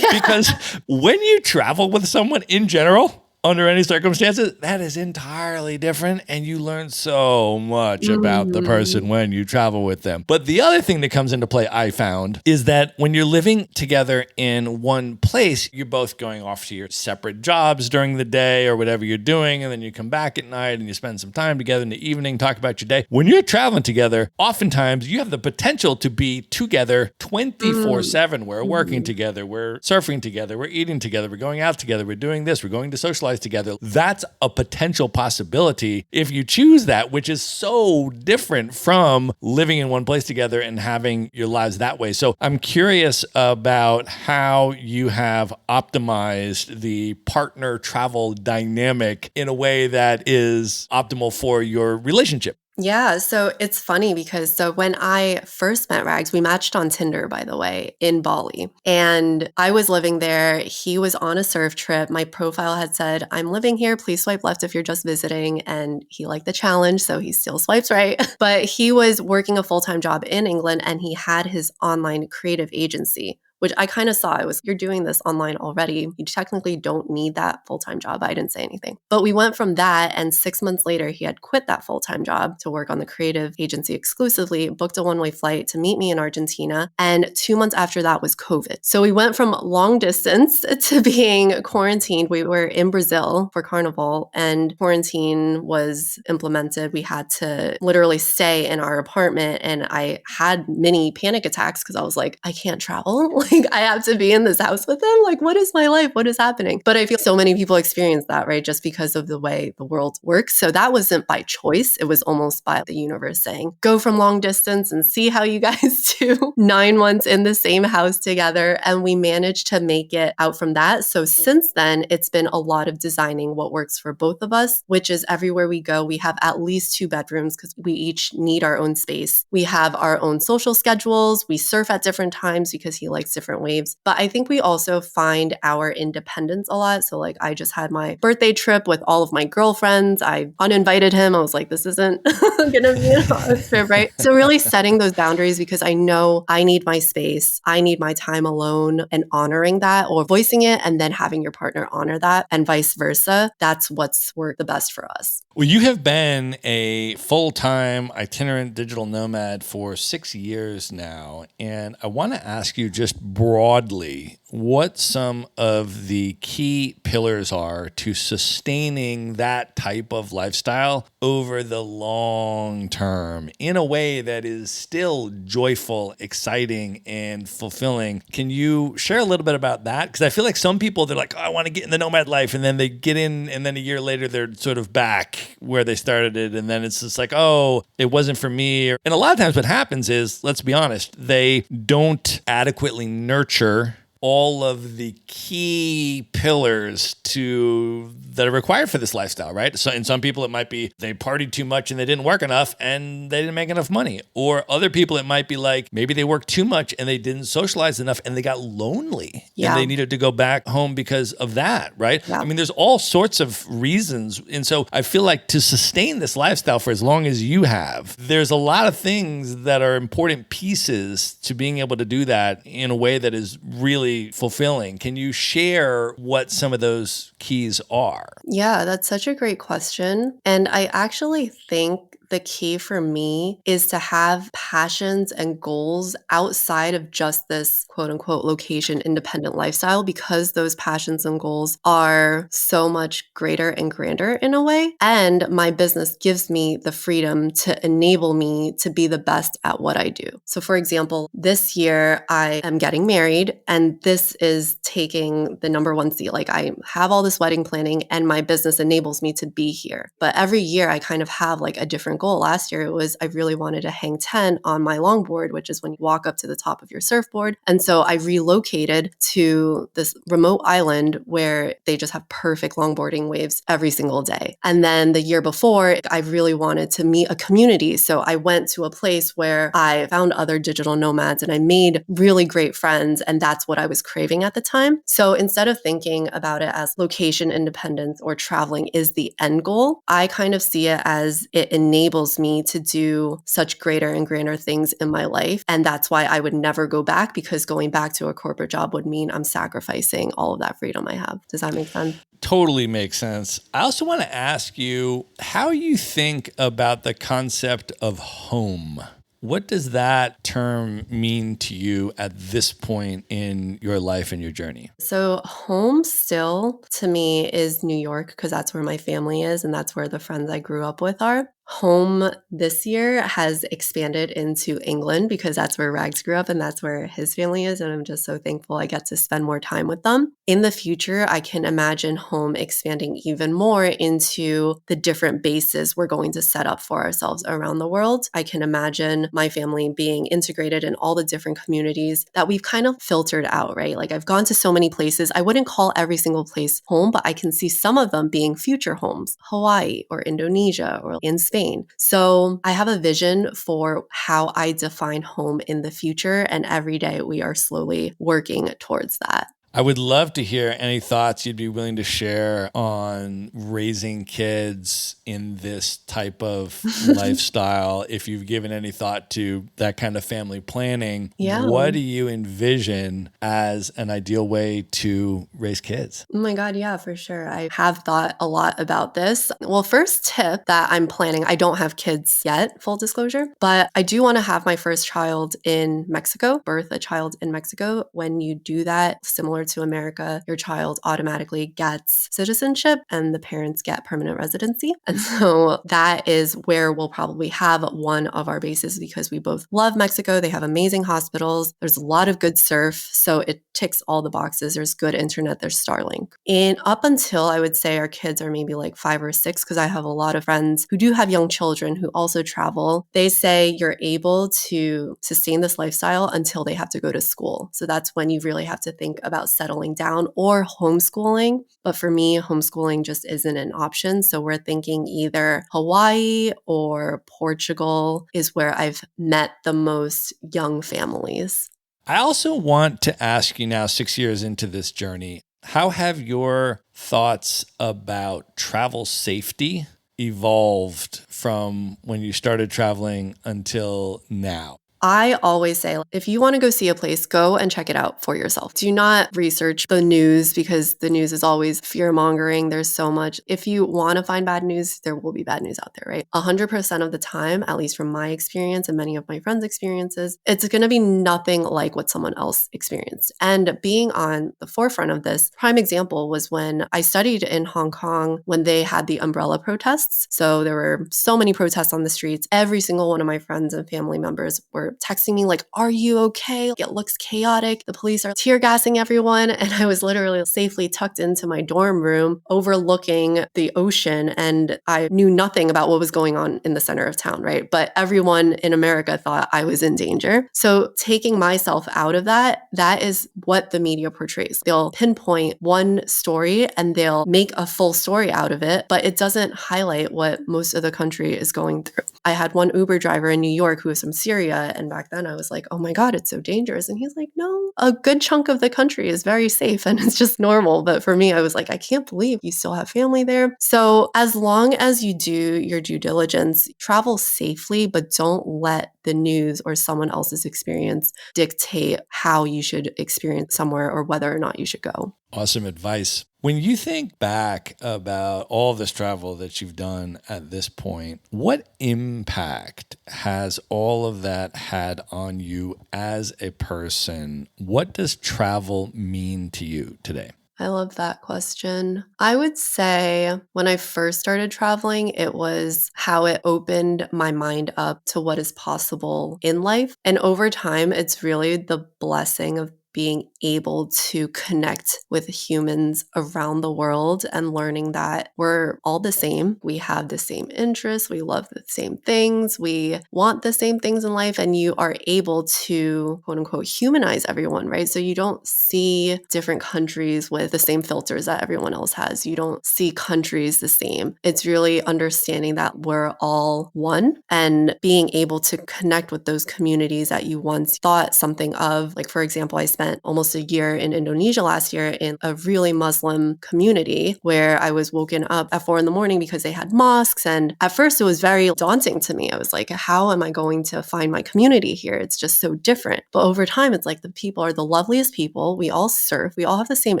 Because when you travel with someone in general, under any circumstances, that is entirely different. And you learn so much about the person when you travel with them. But the other thing that comes into play, I found, is that when you're living together in one place, you're both going off to your separate jobs during the day or whatever you're doing. And then you come back at night and you spend some time together in the evening, talk about your day. When you're traveling together, oftentimes you have the potential to be together 24/7. We're working together, we're surfing together, we're eating together, we're going out together, we're doing this, we're going to socialize place together. That's a potential possibility if you choose that, which is so different from living in one place together and having your lives that way. So I'm curious about how you have optimized the partner travel dynamic in a way that is optimal for your relationship. Yeah, so it's funny because when I first met Rags, we matched on Tinder, by the way, in Bali. And I was living there. He was on a surf trip. My profile had said, "I'm living here. Please swipe left if you're just visiting." And he liked the challenge, so he still swipes right. But he was working a full-time job in England and he had his online creative agency, which I kind of saw. It was, you're doing this online already. You technically don't need that full-time job. I didn't say anything. But we went from that, and 6 months later, he had quit that full-time job to work on the creative agency exclusively, booked a one-way flight to meet me in Argentina. And 2 months after that was COVID. So we went from long distance to being quarantined. We were in Brazil for Carnival, and quarantine was implemented. We had to literally stay in our apartment, and I had mini panic attacks because I was like, I can't travel. Like, I have to be in this house with him. Like, what is my life? What is happening? But I feel so many people experience that, right? Just because of the way the world works. So that wasn't by choice. It was almost by the universe saying, go from long distance and see how you guys do. 9 months in the same house together. And we managed to make it out from that. So since then, it's been a lot of designing what works for both of us, which is everywhere we go, we have at least 2 bedrooms because we each need our own space. We have our own social schedules. We surf at different times because he likes different waves. But I think we also find our independence a lot. So like, I just had my birthday trip with all of my girlfriends. I uninvited him. I was like, this isn't going to be a trip, right? So really setting those boundaries because I know I need my space. I need my time alone, and honoring that, or voicing it and then having your partner honor that, and vice versa. That's what's worked the best for us. Well, you have been a full-time itinerant digital nomad for 6 years now, and I want to ask you just broadly what some of the key pillars are to sustaining that type of lifestyle over the long term in a way that is still joyful, exciting, and fulfilling. Can you share a little bit about that? Because I feel like some people, they're like, oh, I want to get in the nomad life, and then they get in, and then a year later, they're sort of back where they started it, and then it's just like, oh, it wasn't for me. And a lot of times what happens is, let's be honest, they don't adequately nurture all of the key pillars that are required for this lifestyle, right? So in some people, it might be they partied too much and they didn't work enough and they didn't make enough money. Or other people, it might be like maybe they worked too much and they didn't socialize enough and they got lonely and they needed to go back home because of that, right? Yeah. I mean, there's all sorts of reasons. And so I feel like to sustain this lifestyle for as long as you have, there's a lot of things that are important pieces to being able to do that in a way that is really fulfilling. Can you share what some of those keys are? Yeah, that's such a great question. And I actually think the key for me is to have passions and goals outside of just this quote unquote location independent lifestyle, because those passions and goals are so much greater and grander in a way. And my business gives me the freedom to enable me to be the best at what I do. So for example, this year I am getting married, and this is taking the number one seat. Like, I have all this wedding planning and my business enables me to be here. But every year I kind of have like a different goal. Last year it was I really wanted to hang 10 on my longboard, which is when you walk up to the top of your surfboard. And so I relocated to this remote island where they just have perfect longboarding waves every single day. And then the year before, I really wanted to meet a community. So I went to a place where I found other digital nomads and I made really great friends. And that's what I was craving at the time. So instead of thinking about it as location independence or traveling is the end goal, I kind of see it as it enables me to do such greater and grander things in my life. And that's why I would never go back, because going back to a corporate job would mean I'm sacrificing all of that freedom I have. Does that make sense? Totally makes sense. I also want to ask you how you think about the concept of home. What does that term mean to you at this point in your life and your journey? So home still to me is New York, because that's where my family is and that's where the friends I grew up with are. Home this year has expanded into England because that's where Rags grew up and that's where his family is. And I'm just so thankful I get to spend more time with them. In the future, I can imagine home expanding even more into the different bases we're going to set up for ourselves around the world. I can imagine my family being integrated in all the different communities that we've kind of filtered out, right? Like I've gone to so many places. I wouldn't call every single place home, but I can see some of them being future homes, Hawaii or Indonesia or in Spain. So I have a vision for how I define home in the future, and every day we are slowly working towards that. I would love to hear any thoughts you'd be willing to share on raising kids in this type of lifestyle. If you've given any thought to that kind of family planning, Yeah. what do you envision as an ideal way to raise kids? Oh my God, yeah, for sure. I have thought a lot about this. Well, first tip that I'm planning, I don't have kids yet, full disclosure, but I do want to have my first child in Mexico, birth a child in Mexico. When you do that, similar to America, your child automatically gets citizenship and the parents get permanent residency. And so that is where we'll probably have one of our bases because we both love Mexico. They have amazing hospitals. There's a lot of good surf. So it ticks all the boxes. There's good internet. There's Starlink. And up until I would say our kids are maybe like 5 or 6, because I have a lot of friends who do have young children who also travel. They say you're able to sustain this lifestyle until they have to go to school. So that's when you really have to think about settling down or homeschooling. But for me, homeschooling just isn't an option. So we're thinking either Hawaii or Portugal is where I've met the most young families. I also want to ask you now, 6 years into this journey, how have your thoughts about travel safety evolved from when you started traveling until now? I always say, if you want to go see a place, go and check it out for yourself. Do not research the news because the news is always fear mongering. There's so much. If you want to find bad news, there will be bad news out there, right? 100% of the time, at least from my experience and many of my friends' experiences, it's going to be nothing like what someone else experienced. And being on the forefront of this, prime example was when I studied in Hong Kong when they had the umbrella protests. So there were so many protests on the streets. Every single one of my friends and family members were texting me like, "Are you okay? It looks chaotic. The police are tear gassing everyone." And I was literally safely tucked into my dorm room overlooking the ocean. And I knew nothing about what was going on in the center of town, right? But everyone in America thought I was in danger. So taking myself out of that, that is what the media portrays. They'll pinpoint one story and they'll make a full story out of it, but it doesn't highlight what most of the country is going through. I had one Uber driver in New York who was from Syria, and back then I was like, "Oh my God, it's so dangerous." And he's like, "No, a good chunk of the country is very safe and it's just normal." But for me, I was like, I can't believe you still have family there. So as long as you do your due diligence, travel safely, but don't let the news or someone else's experience dictate how you should experience somewhere or whether or not you should go. Awesome advice. When you think back about all this travel that you've done at this point, what impact has all of that had on you as a person? What does travel mean to you today? I love that question. I would say when I first started traveling, it was how it opened my mind up to what is possible in life. And over time, it's really the blessing of being able to connect with humans around the world and learning that we're all the same. We have the same interests. We love the same things. We want the same things in life. And you are able to, quote unquote, humanize everyone, right? So you don't see different countries with the same filters that everyone else has. You don't see countries the same. It's really understanding that we're all one and being able to connect with those communities that you once thought something of. Like, for example, I spent almost a year in Indonesia last year in a really Muslim community where I was woken up at 4 a.m. because they had mosques. And at first it was very daunting to me. I was like, how am I going to find my community here? It's just so different. But over time, it's like the people are the loveliest people. We all surf. We all have the same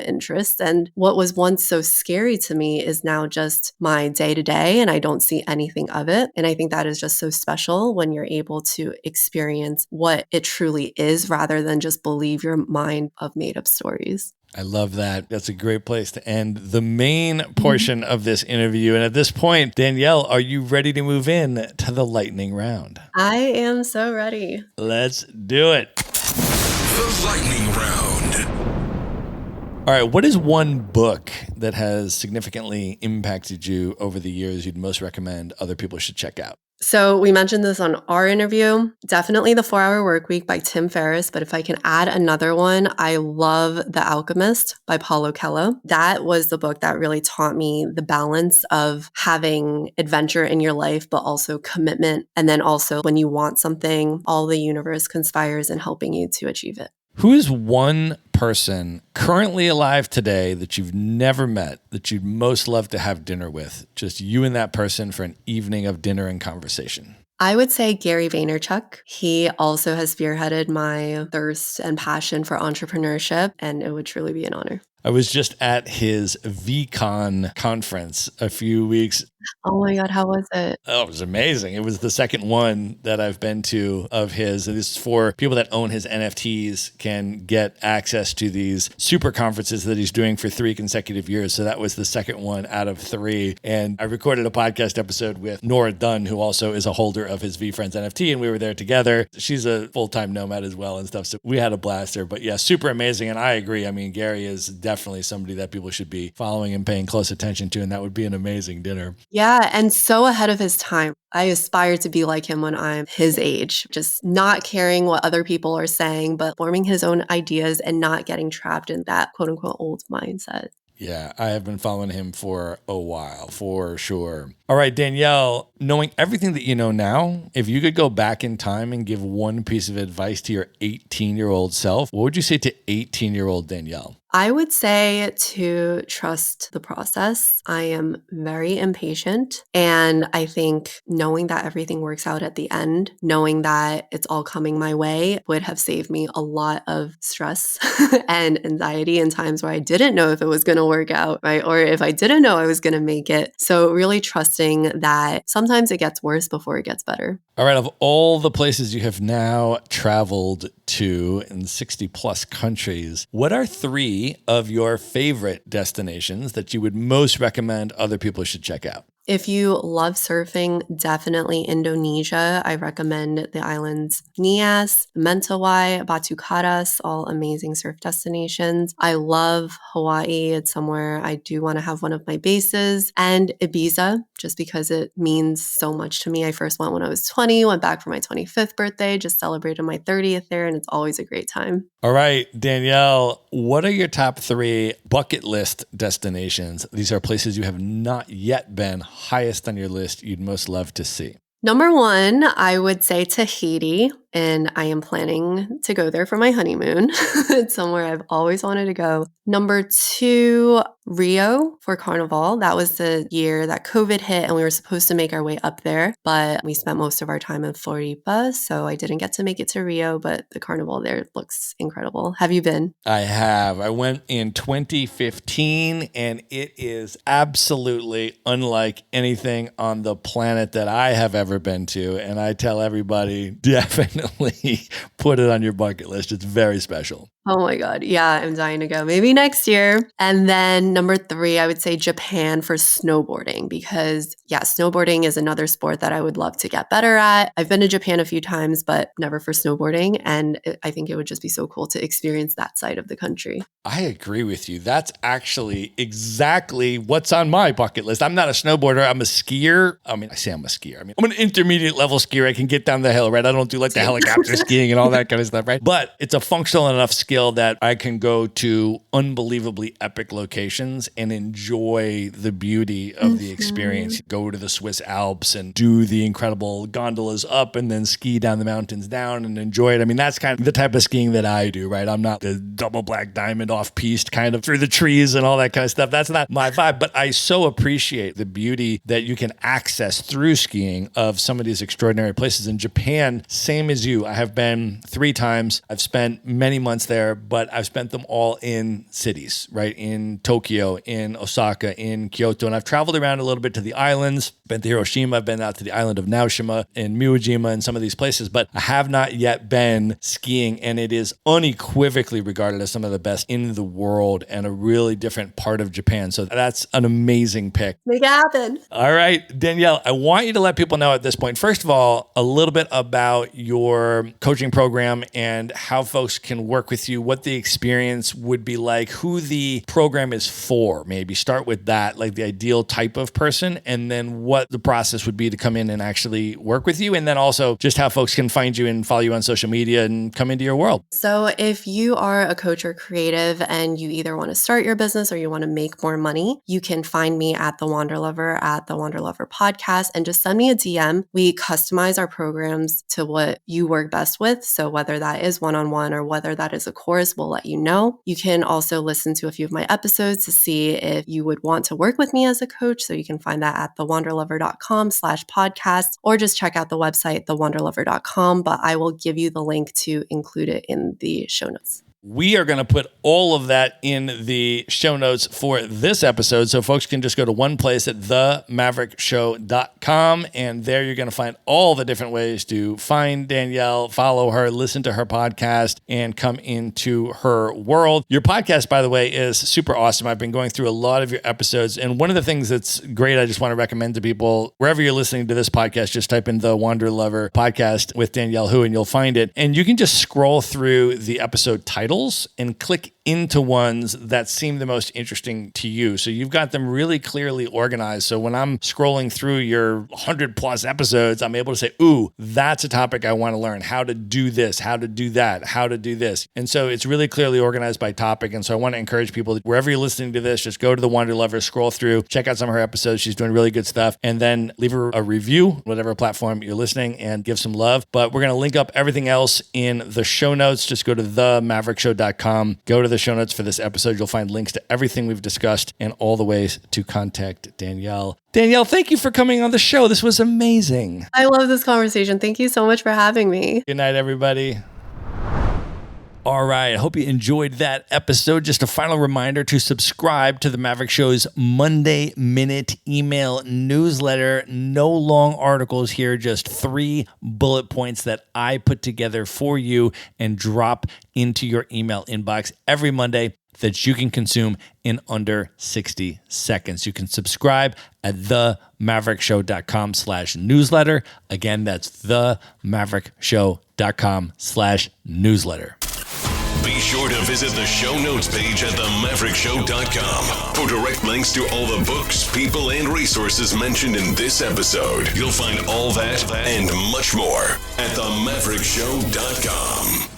interests. And what was once so scary to me is now just my day to day, and I don't see anything of it. And I think that is just so special when you're able to experience what it truly is rather than just believe your mind of made up stories. I love that. That's a great place to end the main portion of this interview. And at this point, Danielle, are you ready to move in to the lightning round? I am so ready. Let's do it. The lightning round. All right. What is one book that has significantly impacted you over the years you'd most recommend other people should check out? So we mentioned this on our interview. Definitely The 4-Hour Workweek by Tim Ferriss. But if I can add another one, I love The Alchemist by Paulo Coelho. That was the book that really taught me the balance of having adventure in your life, but also commitment. And then also when you want something, all the universe conspires in helping you to achieve it. Who is one person currently alive today that you've never met that you'd most love to have dinner with? Just you and that person for an evening of dinner and conversation. I would say Gary Vaynerchuk. He also has spearheaded my thirst and passion for entrepreneurship, and it would truly be an honor. I was just at his VCon conference a few weeks. Oh my God, how was it? Oh, it was amazing. It was the second one that I've been to of his. This is for people that own his NFTs can get access to these super conferences that he's doing for 3 consecutive years. So that was the second one out of 3. And I recorded a podcast episode with Nora Dunn, who also is a holder of his VFriends NFT. And we were there together. She's a full-time nomad as well and stuff. So we had a blast there. But yeah, super amazing. And I agree. I mean, Gary is definitely somebody that people should be following and paying close attention to. And that would be an amazing dinner. Yeah, and so ahead of his time. I aspire to be like him when I'm his age, just not caring what other people are saying, but forming his own ideas and not getting trapped in that quote unquote old mindset. Yeah, I have been following him for a while, for sure. All right, Danielle, knowing everything that you know now, if you could go back in time and give one piece of advice to your 18-year-old self, what would you say to 18-year-old Danielle? I would say to trust the process. I am very impatient. And I think knowing that everything works out at the end, knowing that it's all coming my way would have saved me a lot of stress and anxiety in times where I didn't know if it was going to work out, right? Or if I didn't know I was going to make it. So really trusting that sometimes it gets worse before it gets better. All right, of all the places you have now traveled to in 60 plus countries, what are 3 of your favorite destinations that you would most recommend other people should check out? If you love surfing, definitely Indonesia. I recommend the islands Nias, Mentawai, Batu Karas, all amazing surf destinations. I love Hawaii. It's somewhere I do want to have one of my bases. And Ibiza, just because it means so much to me. I first went when I was 20, went back for my 25th birthday, just celebrated my 30th there, and it's always a great time. All right, Danielle, what are your top 3 bucket list destinations? These are places you have not yet been, highest on your list you'd most love to see. Number 1, I would say Tahiti, and I am planning to go there for my honeymoon. It's somewhere I've always wanted to go. Number 2, Rio for Carnival. That was the year that COVID hit and we were supposed to make our way up there, but we spent most of our time in Floripa, so I didn't get to make it to Rio, but the Carnival there looks incredible. Have you been? I have. I went in 2015 and it is absolutely unlike anything on the planet that I have ever been to. And I tell everybody, definitely put it on your bucket list. It's very special. Oh my God. Yeah, I'm dying to go. Maybe next year. And then number 3, I would say Japan for snowboarding because snowboarding is another sport that I would love to get better at. I've been to Japan a few times, but never for snowboarding. And I think it would just be so cool to experience that side of the country. I agree with you. That's actually exactly what's on my bucket list. I'm not a snowboarder. I'm a skier. I mean, I say I'm a skier. I mean, I'm an intermediate level skier. I can get down the hill, right? I don't do like the helicopter skiing and all that kind of stuff, right? But it's a functional enough skill that I can go to unbelievably epic locations and enjoy the beauty of the experience. Go to the Swiss Alps and do the incredible gondolas up and then ski down the mountains down and enjoy it. I mean, that's kind of the type of skiing that I do, right? I'm not the double black diamond off-piste kind of through the trees and all that kind of stuff. That's not my vibe, but I so appreciate the beauty that you can access through skiing of some of these extraordinary places. In Japan, same as you. I have been 3 times. I've spent many months there. there, but I've spent them all in cities, right? In Tokyo, in Osaka, in Kyoto. And I've traveled around a little bit to the islands, been to Hiroshima, I've been out to the island of Naoshima and Miwajima and some of these places, but I have not yet been skiing, and it is unequivocally regarded as some of the best in the world and a really different part of Japan. So that's an amazing pick. Make it happen. All right, Danielle, I want you to let people know at this point, first of all, a little bit about your coaching program and how folks can work with you, what the experience would be like, who the program is for. Maybe start with that, like the ideal type of person, and then what the process would be to come in and actually work with you. And then also just how folks can find you and follow you on social media and come into your world. So if you are a coach or creative and you either want to start your business or you want to make more money, you can find me at the Wanderlover, at the Wanderlover podcast, and just send me a DM. We customize our programs to what you work best with. So whether that is one-on-one or whether that is a course, we'll let you know. You can also listen to a few of my episodes to see if you would want to work with me as a coach. So you can find that at thewanderlover.com/podcast, or just check out the website, thewanderlover.com, but I will give you the link to include it in the show notes. We are going to put all of that in the show notes for this episode, so folks can just go to one place at themaverickshow.com, and there you're going to find all the different ways to find Danielle, follow her, listen to her podcast, and come into her world. Your podcast, by the way, is super awesome. I've been going through a lot of your episodes, and one of the things that's great, I just want to recommend to people, wherever you're listening to this podcast, just type in the Wanderlover podcast with Danielle Hu, and you'll find it. And you can just scroll through the episode titles and click into ones that seem the most interesting to you. So you've got them really clearly organized. So when I'm scrolling through your 100 plus episodes, I'm able to say, ooh, that's a topic I want to learn. How to do this, how to do that, how to do this. And so it's really clearly organized by topic. And so I want to encourage people that wherever you're listening to this, just go to the Wanderlover, scroll through, check out some of her episodes. She's doing really good stuff. And then leave her a review, whatever platform you're listening, and give some love. But we're going to link up everything else in the show notes. Just go to themaverickshow.com, go to the show notes for this episode. You'll find links to everything we've discussed and all the ways to contact Danielle. Danielle, thank you for coming on the show. This was amazing. I love this conversation. Thank you so much for having me. Good night, everybody. All right. I hope you enjoyed that episode. Just a final reminder to subscribe to the Maverick Show's Monday Minute email newsletter. No long articles here, just 3 bullet points that I put together for you and drop into your email inbox every Monday that you can consume in under 60 seconds. You can subscribe at themaverickshow.com/newsletter. Again, that's themaverickshow.com/newsletter. Be sure to visit the show notes page at themaverickshow.com for direct links to all the books, people, and resources mentioned in this episode. You'll find all that and much more at themaverickshow.com.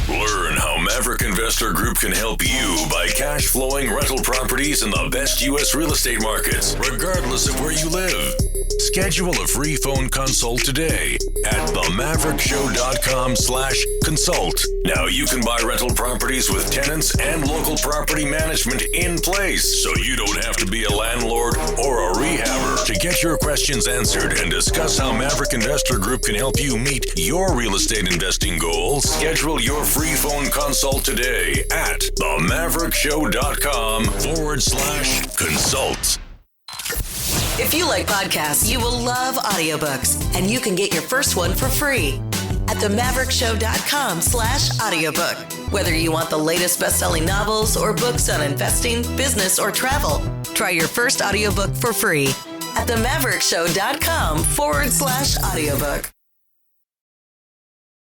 Learn how Maverick Investor Group can help you buy cash flowing rental properties in the best U.S. real estate markets, regardless of where you live. Schedule a free phone consult today at themaverickshow.com/consult. Now you can buy rental properties with tenants and local property management in place, so you don't have to be a landlord or a rehabber. To get your questions answered and discuss how Maverick Investor Group can help you meet your real estate investing goals, schedule your free phone consult today at themaverickshow.com/consult. If you like podcasts, you will love audiobooks, and you can get your first one for free at themaverickshow.com/audiobook. Whether you want the latest best-selling novels or books on investing, business, or travel, try your first audiobook for free at themaverickshow.com/audiobook.